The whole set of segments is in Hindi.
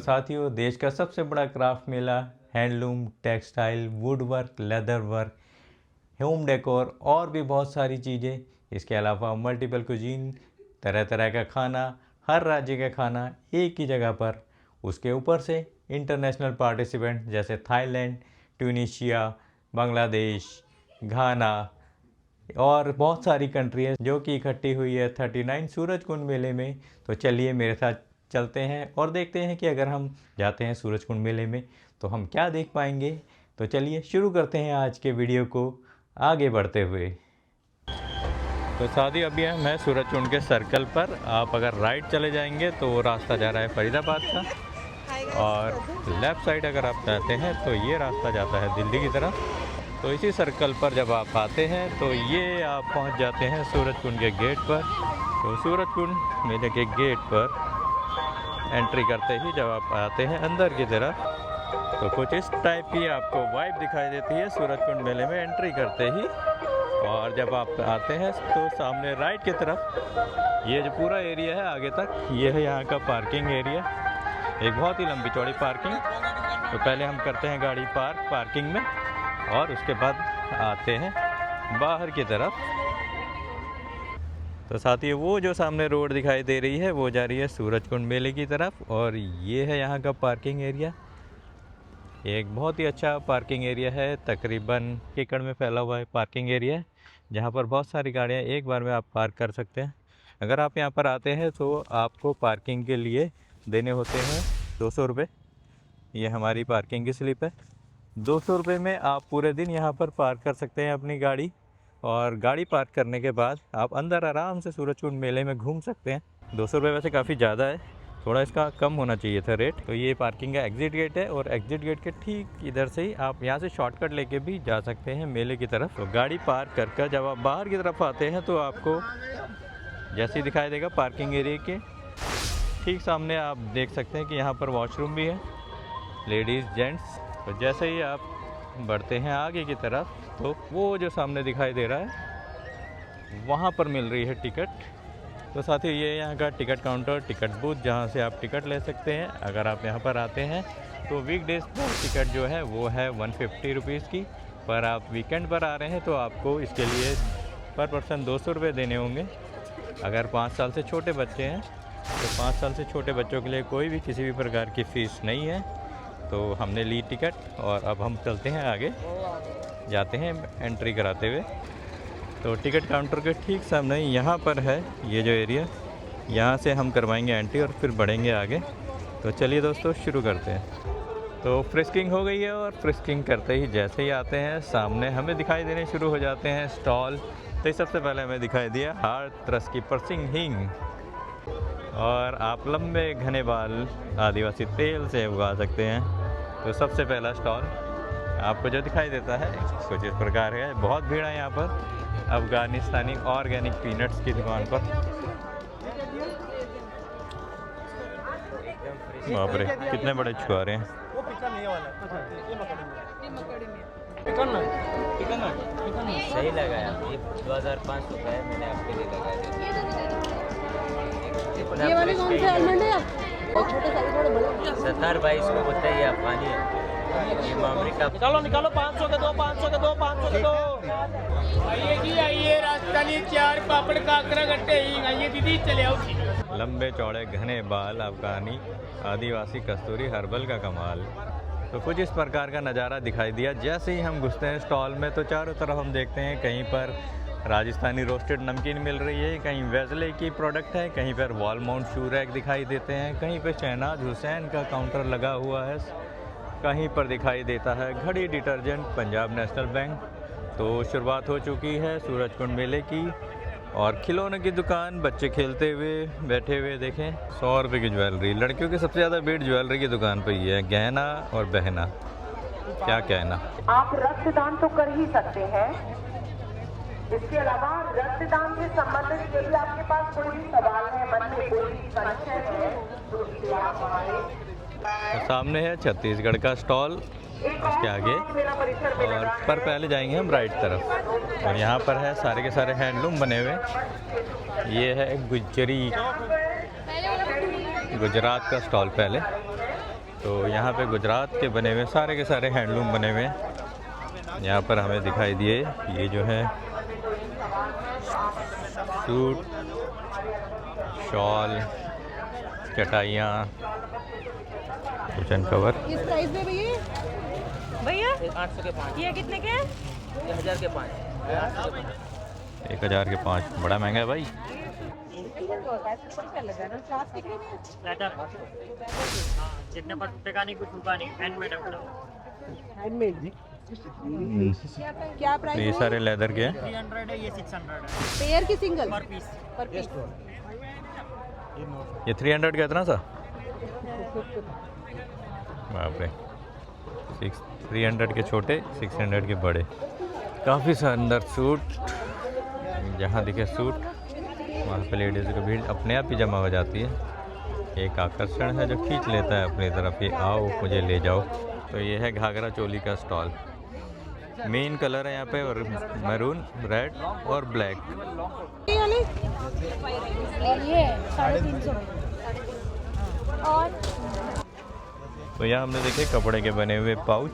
साथियों, देश का सबसे बड़ा craft Mela, handloom, textile, would work, leather work, home decor और भी बहुत सारी चीज़ें। इसके अलावा मल्टीपल कुजीन, तरह तरह का खाना, हर राज्य का खाना एक ही जगह पर। उसके ऊपर से इंटरनेशनल पार्टिसिपेंट जैसे थाईलैंड, ट्यूनीशिया, बांग्लादेश, घाना और बहुत सारी कंट्री है जो कि इकट्ठी हुई है 39 सूरजकुंड मेले में। तो चलिए मेरे साथ चलते हैं और देखते हैं कि अगर हम जाते हैं सूरजकुंड मेले में तो हम क्या देख पाएंगे। तो चलिए शुरू करते हैं आज के वीडियो को आगे बढ़ते हुए। तो साथी अभी हम हैं सूरजकुंड के सर्कल पर। आप अगर राइट चले जाएंगे तो वो रास्ता जा रहा है फरीदाबाद का, और लेफ़्ट साइड अगर आप जाते हैं तो ये रास्ता जाता है दिल्ली की तरफ। तो इसी सर्कल पर जब आप आते हैं तो ये आप पहुंच जाते हैं सूरजकुंड के गेट पर। तो सूरजकुंड मेले के गेट पर एंट्री करते ही जब आप आते हैं अंदर की तरफ तो कुछ इस टाइप की आपको वाइब दिखाई देती है सूरजकुंड मेले में एंट्री करते ही। और जब आप आते हैं तो सामने राइट की तरफ ये जो पूरा एरिया है आगे तक, ये है यहाँ का पार्किंग एरिया। एक बहुत ही लंबी चौड़ी पार्किंग। तो पहले हम करते हैं गाड़ी पार्किंग में और उसके बाद आते हैं बाहर की तरफ। तो साथियों वो जो सामने रोड दिखाई दे रही है वो जा रही है सूरजकुंड मेले की तरफ, और ये है यहाँ का पार्किंग एरिया। एक बहुत ही अच्छा पार्किंग एरिया है, तकरीबन एकड़ में फैला हुआ है पार्किंग एरिया, जहाँ पर बहुत सारी गाड़ियाँ एक बार में आप पार्क कर सकते हैं। अगर आप यहाँ पर आते हैं तो आपको पार्किंग के लिए देने होते हैं 200 रुपये। ये हमारी पार्किंग की स्लिप है। 200 रुपये में आप पूरे दिन यहाँ पर पार्क कर सकते हैं अपनी गाड़ी, और गाड़ी पार्क करने के बाद आप अंदर आराम से सूरजकुंड मेले में घूम सकते हैं। 200 रुपये वैसे काफ़ी ज़्यादा है, थोड़ा इसका कम होना चाहिए था रेट। तो ये पार्किंग का एग्ज़िट गेट है, और एग्ज़िट गेट के ठीक इधर से ही आप यहाँ से शॉर्टकट लेके भी जा सकते हैं मेले की तरफ। तो गाड़ी पार्क कर जब आप बाहर की तरफ आते हैं तो आपको जैसे ही दिखाई देगा पार्किंग एरिया के ठीक सामने आप देख सकते हैं कि यहाँ पर वॉशरूम भी है, लेडीज़ जेंट्स। तो जैसे ही आप बढ़ते हैं आगे की तरफ तो वो जो सामने दिखाई दे रहा है वहाँ पर मिल रही है टिकट। तो साथ ही ये यहाँ का टिकट काउंटर, टिकट बूथ, जहाँ से आप टिकट ले सकते हैं। अगर आप यहाँ पर आते हैं तो वीकडेज पर टिकट जो है वो है 150 रुपीज़ की, पर आप वीकेंड पर आ रहे हैं तो आपको इसके लिए पर पर्सन 200 रुपये देने होंगे। अगर 5 साल से छोटे बच्चे हैं तो 5 साल से छोटे बच्चों के लिए कोई भी किसी भी प्रकार की फ़ीस नहीं है। तो हमने ली टिकट और अब हम चलते हैं आगे, जाते हैं एंट्री कराते हुए। तो टिकट काउंटर के ठीक सामने यहाँ पर है ये जो एरिया, यहाँ से हम करवाएंगे एंट्री और फिर बढ़ेंगे आगे। तो चलिए दोस्तों शुरू करते हैं। तो फ्रिस्किंग हो गई है, और फ्रिस्किंग करते ही जैसे ही आते हैं सामने हमें दिखाई देने शुरू हो जाते हैं स्टॉल। तो सबसे पहले हमें दिखाई दिया हाथरस की परसिंग हिंग, और आप लंबे घने बाल आदिवासी तेल से उगा सकते हैं। तो सबसे पहला स्टॉल आपको जो दिखाई देता है कुछ इस प्रकार है। बहुत भीड़ है यहाँ पर अफगानिस्तानी ऑर्गेनिक पीनट्स की दुकान पर। बाप रे कितने बड़े छुआरे हैं। सही लगाया, ये 2500 का है, मैंने आपके लिए लगाया। ये वाले कौन से आलमंड है? और छोटे साइज थोड़े बड़े 70-22 को बोलते हैं, ये अफगानी है। ये मामरी का निकालो 500 के दो, 500 के दो, 500 के दो। आइए जी आइए, राजस्थानी चार पापड़ काकरा गट्टे ही आइए दीदी, चले आओ। लंबे चौड़े घने बाल अफगानी आदिवासी कस्तूरी हर्बल का कमाल। तो कुछ इस प्रकार का नज़ारा दिखाई दिया। जैसे ही हम घुसते हैं स्टॉल में तो चारों तरफ हम देखते हैं कहीं पर राजस्थानी रोस्टेड नमकीन मिल रही है, कहीं वेज़ले की प्रोडक्ट है, कहीं पर वॉल माउंट शू रैक दिखाई देते हैं, कहीं पर शहनाज हुसैन का काउंटर लगा हुआ है, कहीं पर दिखाई देता है घड़ी डिटर्जेंट पंजाब नेशनल बैंक। तो शुरुआत हो चुकी है सूरजकुंड मेले की, और खिलौने की दुकान, बच्चे खेलते हुए बैठे हुए देखें। 100 रुपये की ज्वेलरी, लड़कियों की सबसे ज़्यादा भीड़ ज्वेलरी की दुकान पर ही है। गहना और बहना, क्या कहना। आप रक्तदान तो कर ही सकते हैं। इसके अलावा रक्तदान से संबंधित यदि आपके पास कोई भी सवाल है, मन में कोई भी संशय है तो इसलिए आप हमारे तो सामने है छत्तीसगढ़ का स्टॉल, इसके आगे, और पर पहले जाएंगे हम राइट तरफ। और यहाँ पर है सारे के सारे हैंडलूम बने हुए। ये है गुजरात का स्टॉल पहले। तो यहाँ पे गुजरात के बने हुए सारे के सारे हैंडलूम बने हुए हैं। यहाँ पर हमें दिखाई दिए ये जो है सूट, शॉल, चटाइयाँ, कुशन कवर। किस प्राइस में भैया? भैया 800 के 5, ये कितने के हैं? ये 1000 के 5, 800 के 5। 1000 के 5, बड़ा महंगा है भाई। जितने पर टूटेगा नहीं, कुछ होगा नहीं, हैंडमेड है। हैंडमेड। क्या प्राइस ये है? सारे लेदर के हैं। 300 है, ये 600 है पेयर की सिंगल पर पीस। पर पीस। ये 300 का इतना सा, बाप रे। 300 के छोटे, 600 के बड़े। काफ़ी शानदार सूट, जहाँ दिखे सूट वहाँ पे लेडीज़ की भीड़ अपने आप ही जमा हो जाती है। एक आकर्षण है जो खींच लेता है अपनी तरफ, ये आओ मुझे ले जाओ। तो ये है घाघरा चोली का स्टॉल। मेन कलर है यहाँ पे और मैरून, रेड और ब्लैक। ये वाले ये 350 और तो यहाँ हमने देखे कपड़े के बने हुए पाउच,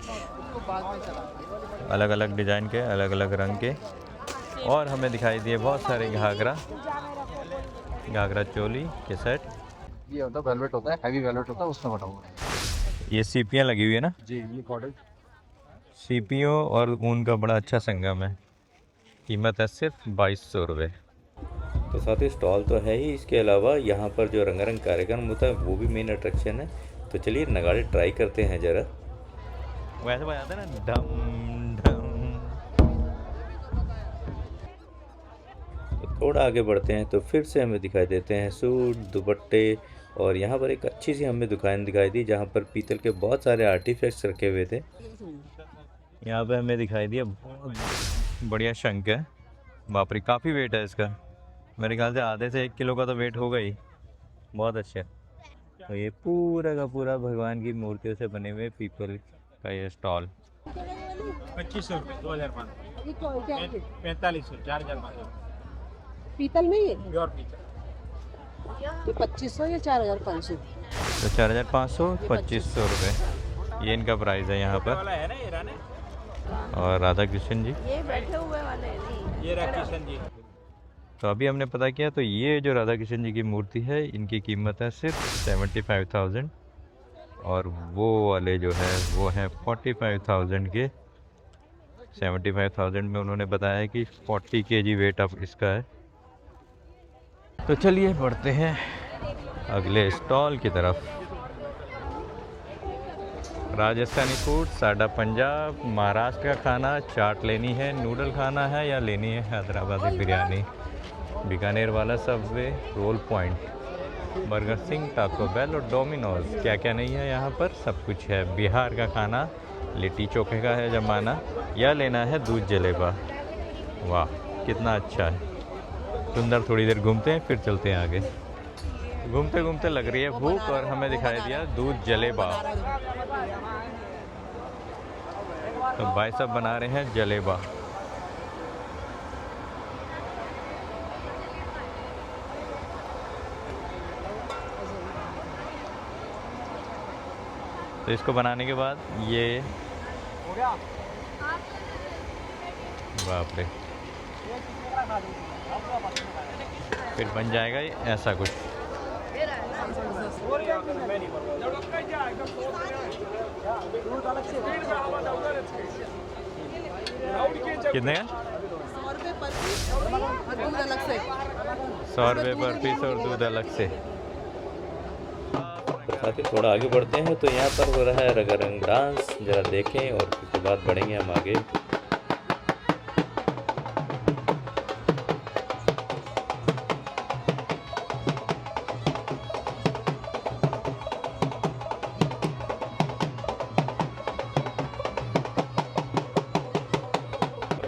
अलग अलग डिज़ाइन के, अलग अलग रंग के। और हमें दिखाई दिए बहुत सारे घाघरा चोली के सेट। ये होता है वेलवेट, होता है हैवी वेलवेट होता है, उसमें बना हुआ है। ये सीपियाँ लगी हुई है ना जी, ये कॉटन सीपियों और ऊन का बड़ा अच्छा संगम है। कीमत है सिर्फ 2200 रुपये। तो साथ ही स्टॉल तो है ही, इसके अलावा यहाँ पर जो रंगारंग कार्यक्रम होता है वो भी मेन अट्रैक्शन है। तो चलिए नगाड़े ट्राई करते हैं ज़रा। वैसे बजाते हैं ना, डम डम। तो थोड़ा आगे बढ़ते हैं तो फिर से हमें दिखाई देते हैं सूट, दुपट्टे। और यहाँ पर एक अच्छी सी हमें दुकान दिखाई दी जहाँ पर पीतल के बहुत सारे आर्टिफैक्ट्स रखे हुए थे। यहाँ पे हमें दिखाई दिया बहुत बढ़िया शंख है। बाप रे, काफ़ी वेट है इसका। मेरे ख्याल से आधे से 1 किलो का तो वेट होगा ही। बहुत अच्छा। तो ये पूरा का पूरा भगवान की मूर्तियों से बने हुए पीपल का ये स्टॉल। 2500 रुपये, 2005, ये क्या है? 4500, 4500 पीतल में ये प्योर पीतल। तो 2500 या 4500? तो 4500, 2500 रुपये ये इनका प्राइस है यहाँ पर। वाला है ना ये राने, और राधा कृष्ण जी, ये बैठे हुए वाले नहीं। ये राकेशन जी। तो अभी हमने पता किया तो ये जो राधा कृष्ण जी की मूर्ति है इनकी कीमत है सिर्फ 75,000। और वो वाले जो है वो है 45,000 के। 75,000 में उन्होंने बताया कि 40 kg वेट अब इसका है। तो चलिए बढ़ते हैं अगले स्टॉल की तरफ। राजस्थानी फूड, साडा पंजाब, महाराष्ट्र का खाना, चाट लेनी है, नूडल खाना है या लेनी है Hyderabadi biryani, Bikanervala Subway, Roll Point, Burger Singh, Taco Bell और डोमिनोज। क्या क्या नहीं है यहाँ पर, सब कुछ है। बिहार का खाना, लिट्टी चोखे का है जमाना, या लेना है दूध जलेबा। वाह कितना अच्छा है, सुंदर। थोड़ी देर घूमते हैं फिर चलते हैं आगे। घूमते घूमते लग रही है भूख और हमें दिखाई दिया दूध जलेबा। तो भाई साहब बना रहे हैं जलेबा। तो इसको बनाने के बाद ये, बाप रे, फिर बन जाएगा ये ऐसा कुछ। कितने का? 100 रुपये पर पीस और दूध अलग से। तो साथ ही थोड़ा आगे बढ़ते हैं तो यहाँ पर हो रहा है रंगारंग डांस, जरा देखें और उसके बाद बढ़ेंगे हम आगे।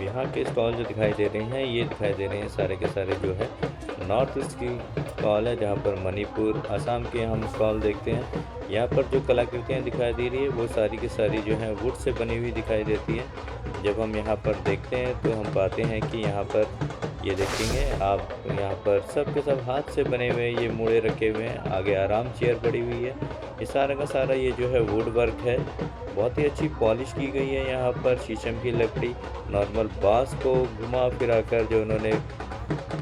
यहाँ के स्टॉल जो दिखाई दे रहे हैं ये दिखाई दे रहे हैं सारे के सारे जो है नॉर्थ ईस्ट की स्टॉल है, जहाँ पर मणिपुर, असम के हम स्टॉल देखते हैं। यहाँ पर जो कलाकृतियाँ दिखाई दे रही है वो सारी की सारी जो है वुड से बनी हुई दिखाई देती है। जब हम यहाँ पर देखते हैं तो हम पाते हैं कि यहाँ पर ये देखेंगे आप यहाँ पर सब के सब हाथ से बने हुए ये मूड़े रखे हुए हैं। आगे आराम चेयर पड़ी हुई है। ये सारा का सारा ये जो है वुड वर्क है। बहुत ही अच्छी पॉलिश की गई है। यहाँ पर शीशम की लकड़ी नॉर्मल बांस को घुमा फिरा कर जो उन्होंने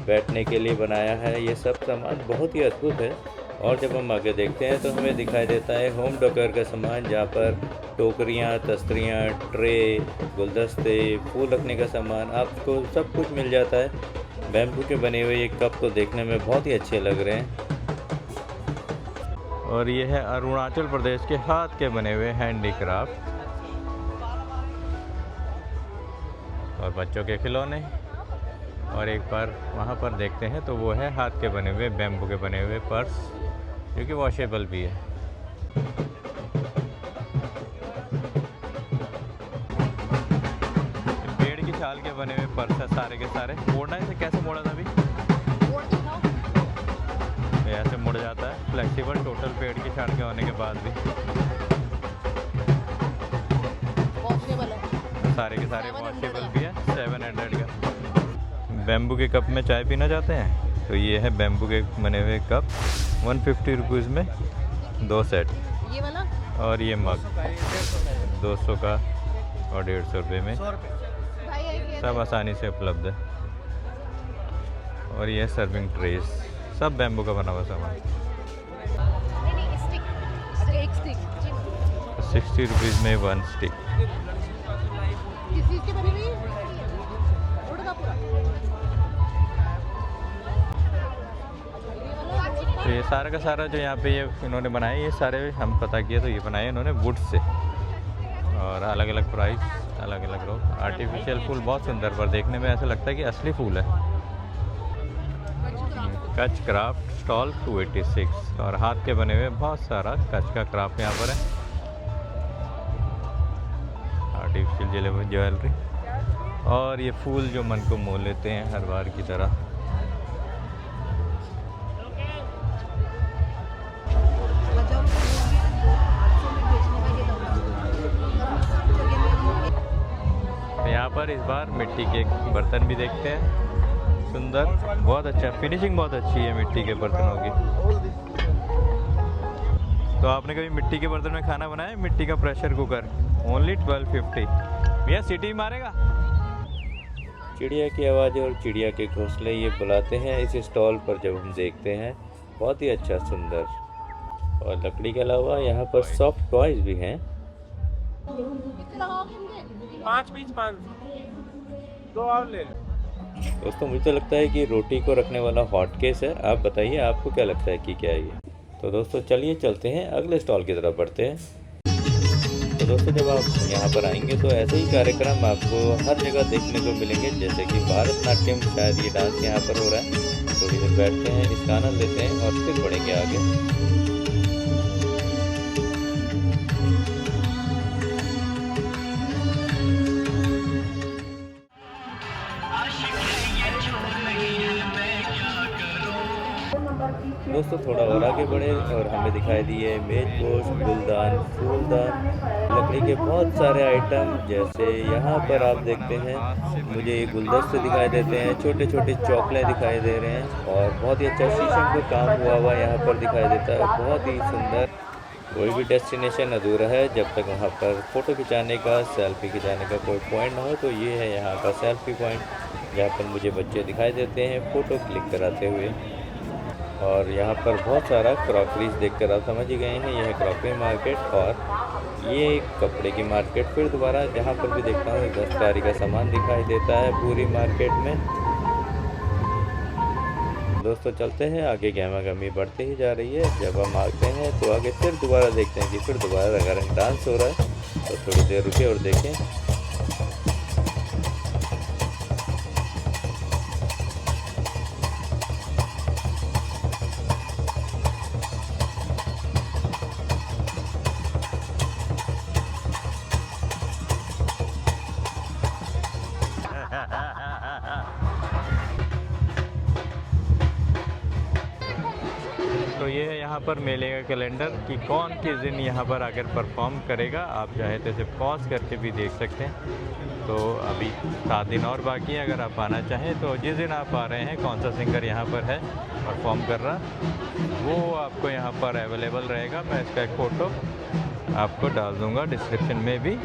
बैठने के लिए बनाया है। ये सब सामान बहुत ही अद्भुत है। और जब हम आगे देखते हैं तो हमें दिखाई देता है होम डेकोर का सामान, जहाँ पर टोकरियाँ, तस्तरियाँ, ट्रे, गुलदस्ते, फूल रखने का सामान आपको सब कुछ मिल जाता है। बैम्बू के बने हुए ये कप तो देखने में बहुत ही अच्छे लग रहे हैं। और ये है अरुणाचल प्रदेश के हाथ के बने हुए हैंडीक्राफ्ट और बच्चों के खिलौने। और एक बार वहाँ पर देखते हैं तो वो है हाथ के बने हुए बैम्बू के बने हुए पर्स, जो कि वॉशेबल भी है। पेड़ की छाल के बने हुए पर्स है सारे के सारे। मोड़ना इसे कैसे मोड़ा था अभी? ऐसे मुड़ जाता है, फ्लेक्सिबल, टोटल पेड़ की छाल के होने के बाद भी सारे के सारे वॉशेबल भी है। 700 का। बैम्बू के कप में चाय पीना चाहते हैं तो ये है बैम्बू के बने हुए कप, 150 रुपीज़ में 2 सेट। ये वाला और ये मग 200 का और 150 रुपये में सब आसानी से उपलब्ध है। और ये सर्विंग ट्रेस, सब बैम्बू का बना हुआ सामान। 60 रुपीज़ में 1 स्टिक। किस चीज़ के बनी हुई? वुड का पूरा। तो ये सारा का सारा जो यहाँ पे ये इन्होंने बनाए, ये सारे हम पता किए तो ये बनाए इन्होंने वुड से। और अलग अलग प्राइस, अलग अलग लोग। आर्टिफिशियल फूल बहुत सुंदर, पर देखने में ऐसा लगता है कि असली फूल है। Kutch craft stall 286। और हाथ के बने हुए बहुत सारा कच्छ का क्राफ्ट यहाँ पर है। आर्टिफिशियल ज्वेलरी और ये फूल जो मन को मोह लेते हैं हर बार की तरह। यहाँ पर इस बार मिट्टी के बर्तन भी देखते हैं। सुंदर, बहुत अच्छा, फिनिशिंग बहुत अच्छी है मिट्टी के बर्तनों की। तो आपने कभी मिट्टी के बर्तन में खाना बनाया? मिट्टी का प्रेशर कुकर, ओनली 1250। भैया सीटी मारेगा। चिड़िया की आवाज़ और चिड़िया के घोंसले ये बुलाते हैं इस स्टॉल पर जब हम देखते हैं। बहुत ही अच्छा, सुंदर। और लकड़ी के अलावा यहाँ पर सॉफ्ट टॉयज भी हैं। 5 पीस 5, 2 और ले लो। दोस्तों मुझे तो लगता है कि रोटी को रखने वाला हॉट केस है। आप बताइए आपको क्या लगता है कि क्या है ये? तो दोस्तों चलिए चलते हैं अगले स्टॉल की तरफ बढ़ते हैं। तो दोस्तों जब आप यहाँ पर आएंगे तो ऐसे ही कार्यक्रम आपको हर जगह देखने को मिलेंगे, जैसे कि भारतनाट्यम। शायद ये डांस यहाँ पर हो रहा है। थोड़ी देर बैठते हैं, इसका आनंद लेते हैं और फिर बढ़ेंगे आगे। दोस्तों थोड़ा और आगे बढ़े और हमें दिखाई दिए मेज़पोश, गुलदान, फूलदान, लकड़ी के बहुत सारे आइटम। जैसे यहाँ पर आप देखते हैं मुझे ये गुलदस्ते दिखाई देते हैं, छोटे छोटे चौकलें दिखाई दे रहे हैं। और बहुत ही अच्छा शीशम का काम हुआ यहाँ पर दिखाई देता है, बहुत ही सुंदर। कोई भी डेस्टिनेशन अधूरा है जब तक वहाँ पर फ़ोटो खिंचाने का, सेल्फी खिंचाने का कोई पॉइंट ना हो। तो ये है यहाँ का सेल्फी पॉइंट, जहाँ पर मुझे बच्चे दिखाई देते हैं फ़ोटो क्लिक कराते हुए। और यहाँ पर बहुत सारा क्रॉकरीज देखकर आप समझ ही गए हैं, यह है क्रॉकरी मार्केट। और ये कपड़े की मार्केट फिर दोबारा, जहाँ पर भी देखता हूँ दस्तकारी का सामान दिखाई देता है पूरी मार्केट में। दोस्तों चलते हैं आगे, गहमा गहमी बढ़ते ही जा रही है। जब हम आते हैं तो आगे फिर दोबारा देखते हैं कि फिर दोबारा रंगारंग डांस हो रहा है। तो थोड़ी देर रुके और देखें। तो ये है यहाँ पर मेले का कैलेंडर कि कौन किस दिन यहाँ पर आकर परफॉर्म करेगा। आप चाहे तो इसे पॉज करके भी देख सकते हैं। तो अभी 7 दिन और बाकी है। अगर आप आना चाहें तो जिस दिन आप आ रहे हैं कौन सा सिंगर यहाँ पर है परफॉर्म कर रहा वो आपको यहाँ पर अवेलेबल रहेगा। मैं इसका एक फ़ोटो आपको डाल दूँगा डिस्क्रिप्शन में भी।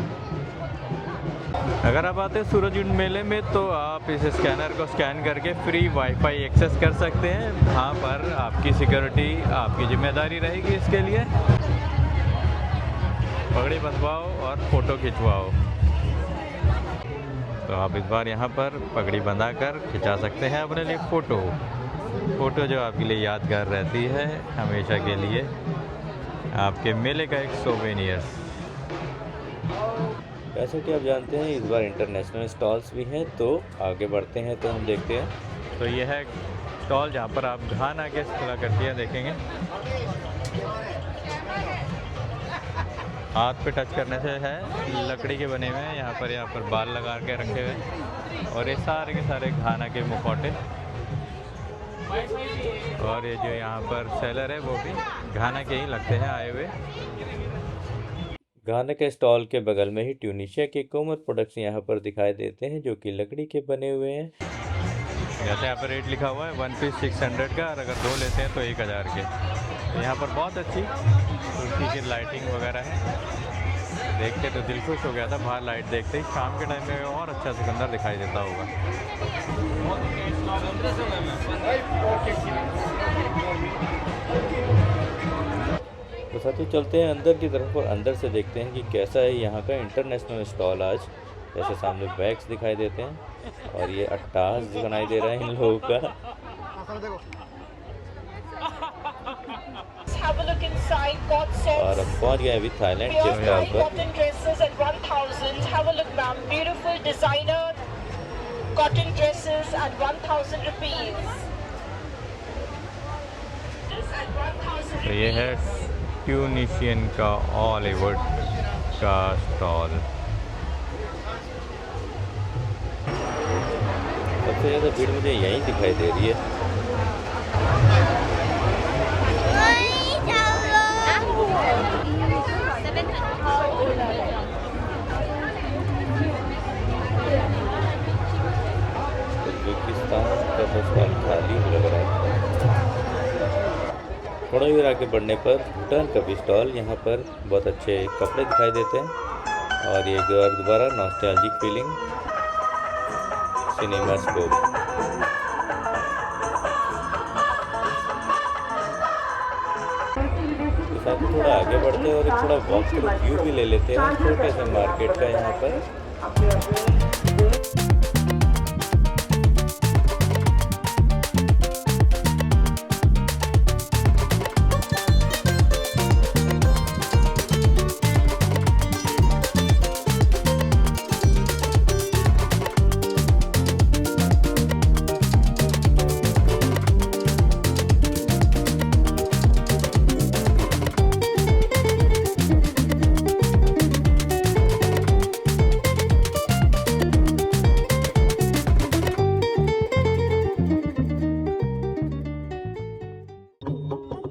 अगर आप आते हैं सूरजकुंड मेले में तो आप इस स्कैनर को स्कैन करके फ्री वाईफाई एक्सेस कर सकते हैं। वहाँ पर आपकी सिक्योरिटी आपकी जिम्मेदारी रहेगी। इसके लिए पगड़ी बंधवाओ और फ़ोटो खिंचवाओ। तो आप इस बार यहाँ पर पगड़ी बंधा कर खिंचा सकते हैं अपने लिए फ़ोटो जो आपके लिए यादगार रहती है हमेशा के लिए, आपके मेले का एक सोवेनियर। जैसा कि आप जानते हैं इस बार इंटरनेशनल स्टॉल्स भी हैं, तो आगे बढ़ते हैं तो हम देखते हैं। तो ये है स्टॉल जहाँ पर आप घाना के कलाकृतियाँ देखेंगे। हाथ पे टच करने से है, लकड़ी के बने हुए हैं। यहाँ पर बाल लगा के रखे हुए और ये सारे के सारे घाना के मुखौटे। और ये जो यहाँ पर सेलर है वो भी घाना के ही लगते हैं आए हुए। घाना के स्टॉल के बगल में ही ट्यूनीशिया के कोमर प्रोडक्ट्स यहाँ पर दिखाई देते हैं जो कि लकड़ी के बने हुए हैं। जैसे यहाँ पर रेट लिखा हुआ है 1 पीस 600 का, और अगर 2 लेते हैं तो 1000 के। तो यहाँ पर बहुत अच्छी तुलसी की लाइटिंग वगैरह है। देख के तो दिल खुश हो गया था बाहर लाइट देखते ही। शाम के टाइम में और अच्छा सिकंदर दिखाई देता होगा। तो साथियों चलते हैं अंदर की तरफ और अंदर से देखते हैं कि कैसा है यहाँ का इंटरनेशनल स्टॉल आज। जैसे सामने बैग्स दिखाई देते हैं और ये अट्टास दिखाई दे रहा है इन लोगों का। और अब पहुँच गए अभी थाईलैंड के स्टॉल पर। तो ये है ट्यूनीशियन का ऑलिवुड का स्टॉल। सबसे ज़्यादा भीड़ मुझे यहीं दिखाई दे रही है। उज़्बेकिस्तान का तो स्टॉल खाली लग रहा है। थोड़ा ही आगे बढ़ने पर भूटान का भी स्टॉल। यहाँ पर बहुत अच्छे कपड़े दिखाई देते हैं और ये दोबारा नॉस्टैल्जिक फीलिंग सिनेमा स्कोप। तो साथ ही थोड़ा आगे बढ़ते हैं और एक थोड़ा वॉक थ्रू व्यू भी ले लेते हैं छोटे से मार्केट का यहाँ पर।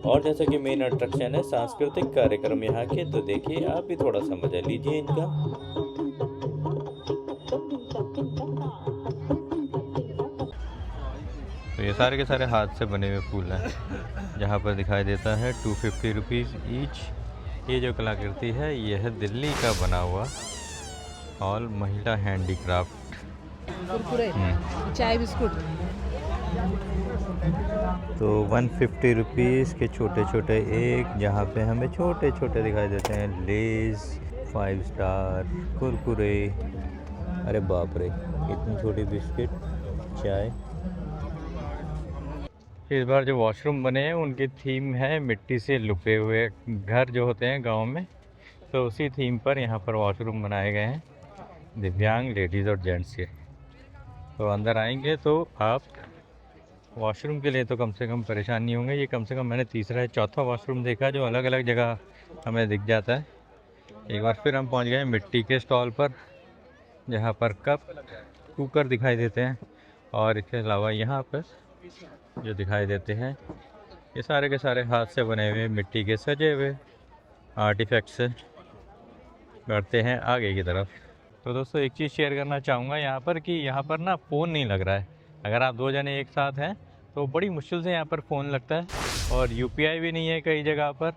और जैसा कि मेन अट्रैक्शन है सांस्कृतिक कार्यक्रम यहाँ के, तो देखिए आप भी थोड़ा सा मजा लीजिए इनका। तो ये सारे के सारे हाथ से बने हुए फूल हैं। जहाँ पर दिखाई देता है 250 रुपीज़ ईच। ये जो कलाकृति है ये है दिल्ली का बना हुआ ऑल महिला हैंडीक्राफ्ट। कुरकुरे, चाय बिस्कुट। तो 150 रुपीज़ के छोटे छोटे एक, जहाँ पे हमें छोटे छोटे दिखाई देते हैं लेज़, 5 स्टार, कुरकुरे। अरे बाप रे, इतनी छोटी बिस्किट, चाय। इस बार जो वॉशरूम बने हैं उनकी थीम है मिट्टी से लुपे हुए घर जो होते हैं गांव में, तो उसी थीम पर यहाँ पर वॉशरूम बनाए गए हैं दिव्यांग लेडीज़ और जेंट्स के। तो अंदर आएंगे तो आप वॉशरूम के लिए तो कम से कम परेशान नहीं होंगे। ये कम से कम मैंने तीसरा या चौथा वॉशरूम देखा जो अलग अलग जगह हमें दिख जाता है। एक बार फिर हम पहुंच गए मिट्टी के स्टॉल पर, जहां पर कप, कुकर दिखाई देते हैं। और इसके अलावा यहाँ पर जो दिखाई देते हैं ये सारे के सारे हाथ से बने हुए मिट्टी के सजे हुए आर्टिफैक्ट्स बढ़ते हैं आगे की तरफ। तो दोस्तों एक चीज़ शेयर करना चाहूँगा यहाँ पर कि यहाँ पर ना फ़ोन नहीं लग रहा है। अगर आप 2 जने एक साथ हैं तो बड़ी मुश्किल से यहाँ पर फ़ोन लगता है। और यूपीआई भी नहीं है कई जगह पर,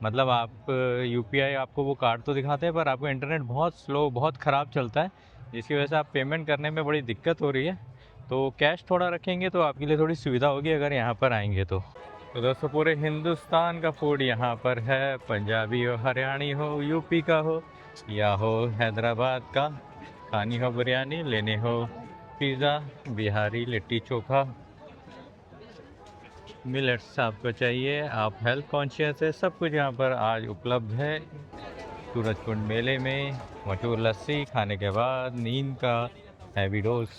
मतलब आप यूपीआई आपको वो कार्ड तो दिखाते हैं पर आपको इंटरनेट बहुत स्लो बहुत ख़राब चलता है, जिसकी वजह से आप पेमेंट करने में बड़ी दिक्कत हो रही है। तो कैश थोड़ा रखेंगे तो आपके लिए थोड़ी सुविधा होगी अगर यहाँ पर आएंगे तो दोस्तों पूरे हिंदुस्तान का फूड यहाँ पर है, पंजाबी हो, हरियाणी हो, यूपी का हो या हो हैदराबाद का, खानी हो बिरयानी, लेने हो पिज़्ज़ा, बिहारी लिट्टी चोखा, मिलेट्स आपको चाहिए, आप हेल्थ कॉन्शियस है, सब कुछ यहाँ पर आज उपलब्ध है। सूरजकुंड मेले में मशहूर लस्सी खाने के बाद नींद का हैवी डोज,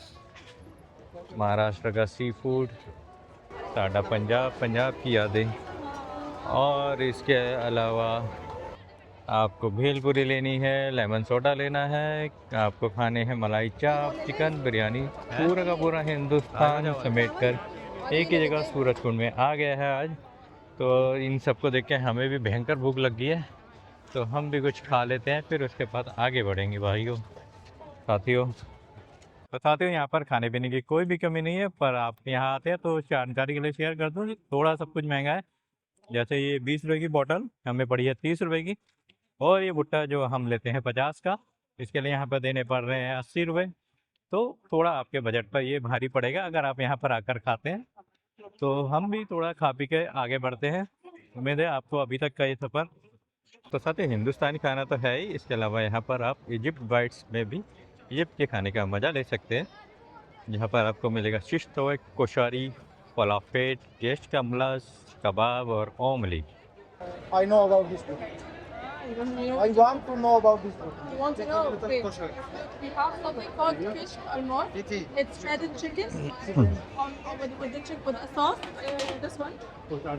महाराष्ट्र का सी फूड, साडा पंजाब की यादें, और इसके अलावा आपको भेलपुरी लेनी है, लेमन सोडा लेना है, आपको खाने हैं मलाई चाप, चिकन बिरयानी, पूरा का पूरा हिंदुस्तान समेटकर एक ही जगह सूरजकुंड में आ गया है आज। तो इन सबको देख के हमें भी भयंकर भूख लग गई है, तो हम भी कुछ खा लेते हैं, फिर उसके बाद आगे बढ़ेंगे भाइयों साथियों। तो साथियों यहाँ पर खाने पीने की कोई भी कमी नहीं है, पर आप यहाँ आते हैं तो जानकारी के लिए शेयर कर दूँ थोड़ा सब कुछ महंगा है। जैसे ये 20 रुपये की बोतल हमें पड़ी है 30 रुपये की, और ये भुट्टा जो हम लेते हैं 50 का, इसके लिए यहाँ पर देने पड़ रहे हैं 80 रुपये। तो थोड़ा आपके बजट पर ये भारी पड़ेगा अगर आप यहाँ पर आकर खाते हैं। तो हम भी थोड़ा खा पी के आगे बढ़ते हैं। उम्मीद है आपको अभी तक का ये सफ़र तो साथ ही हिंदुस्तानी खाना तो है ही, इसके अलावा यहाँ पर आप इजिप्ट बाइट्स में भी इजिप्ट के खाने का मज़ा ले सकते हैं, जहाँ पर आपको मिलेगा शिश तवक, कोशारी, फलाफेट, गेस्ट कमलास, कबाब और ओमली। I know about this book. I want to know about this book. You want to know? Wait. We have something called fish almor. It's shredded chicken with a sauce. This one. Sauce.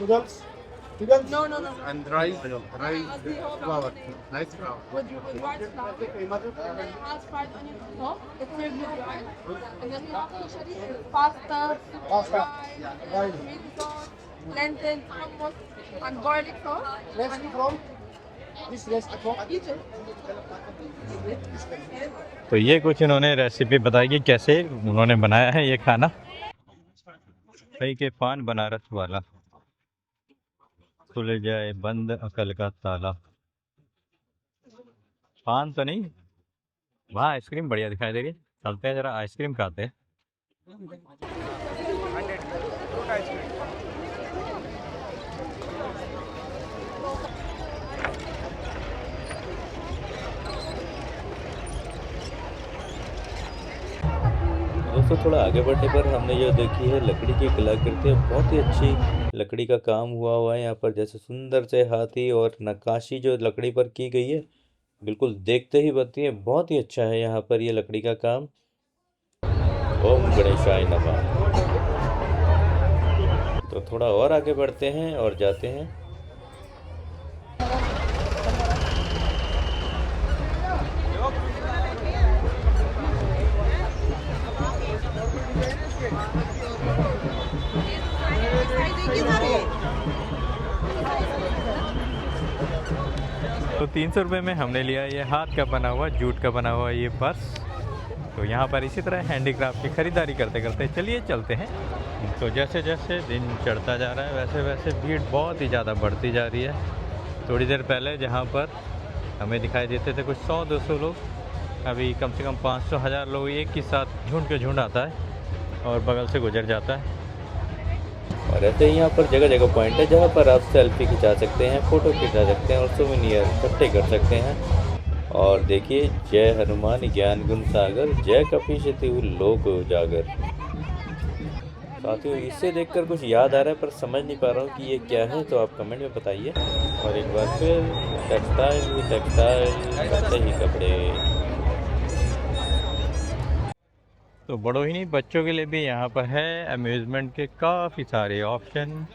Noodles. Chicken. No. And rice flour, nice flour. With white flour. And then it has fried onion on top. It's served with rice. And then we have kushari, pasta, rice, tomato sauce, lentil, hummus, and garlic sauce. Recipe from this recipe from Egypt. तो ये कुछ इन्होंने रेसिपी बताई कि कैसे उन्होंने बनाया है ये खाना। कहीं के पान बनारस वाला, खुल जाए बंद अकल का ताला। पान तो नहीं, वहाँ आइसक्रीम बढ़िया दिखाई दे रही है, चलते हैं जरा आइसक्रीम खाते हैं। दोस्तों थोड़ा आगे बढ़ने पर हमने जो देखी है लकड़ी की कलाकृति, बहुत ही अच्छी लकड़ी का काम हुआ है यहाँ पर। जैसे सुंदर से हाथी और नक्काशी जो लकड़ी पर की गई है, बिल्कुल देखते ही बनती है, बहुत ही अच्छा है यहाँ पर ये लकड़ी का काम। ओम गणेशाय नमः। तो थोड़ा और आगे बढ़ते हैं और जाते हैं। तो 300 रुपये में हमने लिया ये हाथ का बना हुआ, जूट का बना हुआ ये पर्स। तो यहाँ पर इसी तरह हैंडीक्राफ्ट की ख़रीदारी करते करते चलिए चलते हैं। तो जैसे जैसे दिन चढ़ता जा रहा है वैसे वैसे भीड़ बहुत ही ज़्यादा बढ़ती जा रही है। थोड़ी देर पहले जहाँ पर हमें दिखाई देते थे कुछ 100-200 लोग, अभी कम से कम 500-1000 लोग एक ही साथ झुंड के झुंड आता है और बगल से गुजर जाता है। और ऐसे ही यहाँ पर जगह जगह पॉइंट है जहाँ पर आप सेल्फी खिंचा सकते हैं, फ़ोटो खिंचा सकते हैं और सोवेनियर इकट्ठे कर सकते हैं। और देखिए, जय हनुमान ज्ञान गुण सागर, जय कपीशति लोक उजागर। साथियों इससे देखकर कुछ याद आ रहा है पर समझ नहीं पा रहा हूँ कि ये क्या है, तो आप कमेंट में बताइए। और एक बार फिर टेक्सटाइल कपड़े ही कपड़े। तो बड़ों ही नहीं बच्चों के लिए भी यहाँ पर है अम्यूज़मेंट के काफ़ी सारे ऑप्शन।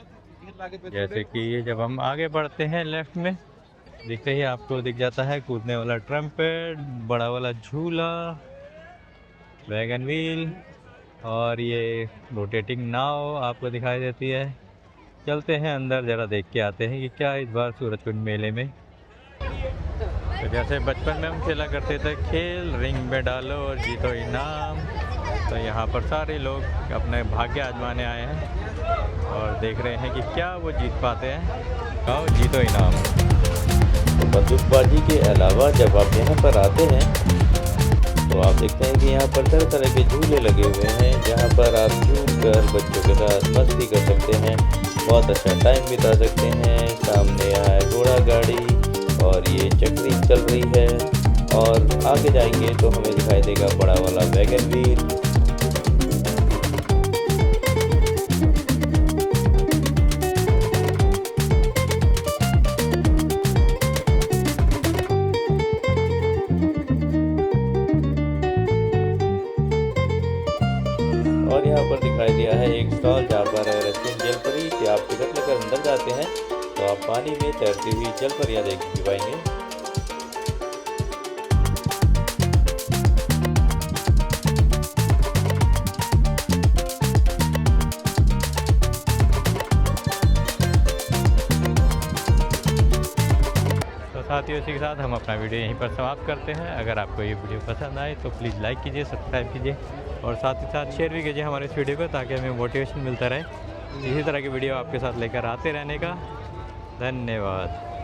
जैसे कि जब हम आगे बढ़ते हैं लेफ़्ट में दिखते ही आपको दिख जाता है कूदने वाला ट्रम्पेट, बड़ा वाला झूला, वैगन व्हील, और ये रोटेटिंग नाव आपको दिखाई देती है। चलते हैं अंदर, ज़रा देख के आते हैं कि क्या इस बार सूरजकुंड मेले में। तो जैसे बचपन में हम खेला करते थे खेल, रिंग में डालो और जीतो इनाम, तो यहाँ पर सारे लोग अपने भाग्य आजमाने आए हैं और देख रहे हैं कि क्या वो जीत पाते हैं। आओ जीतो इनाम। तो बंदूकबाजी के अलावा जब आप यहाँ पर आते हैं तो आप देखते हैं कि यहाँ पर तरह तरह के झूले लगे हुए हैं, जहाँ पर आप झूल कर बच्चों के साथ मस्ती कर सकते हैं, बहुत अच्छा टाइम बिता सकते हैं। सामने यहाँ है घोड़ा गाड़ी और ये चक्री चल रही है, और आगे जाएंगे तो हमें दिखाई देगा बड़ा वाला वैगन व्हील। और यहाँ पर दिखाई दिया है एक स्टॉल जहाँ पर है रशियन जलपरी कि आप टिकट लेकर अंदर जाते हैं तो आप पानी में तैरती हुई जलपरियाँ देख पाएंगे। तो साथियों, इसी के साथ हम अपना वीडियो यहीं पर समाप्त करते हैं। अगर आपको ये वीडियो पसंद आए तो प्लीज़ लाइक कीजिए, सब्सक्राइब कीजिए और साथ ही साथ शेयर भी कीजिए हमारे इस वीडियो को, ताकि हमें मोटिवेशन मिलता रहे इसी तरह की वीडियो आपके साथ लेकर आते रहने का। धन्यवाद।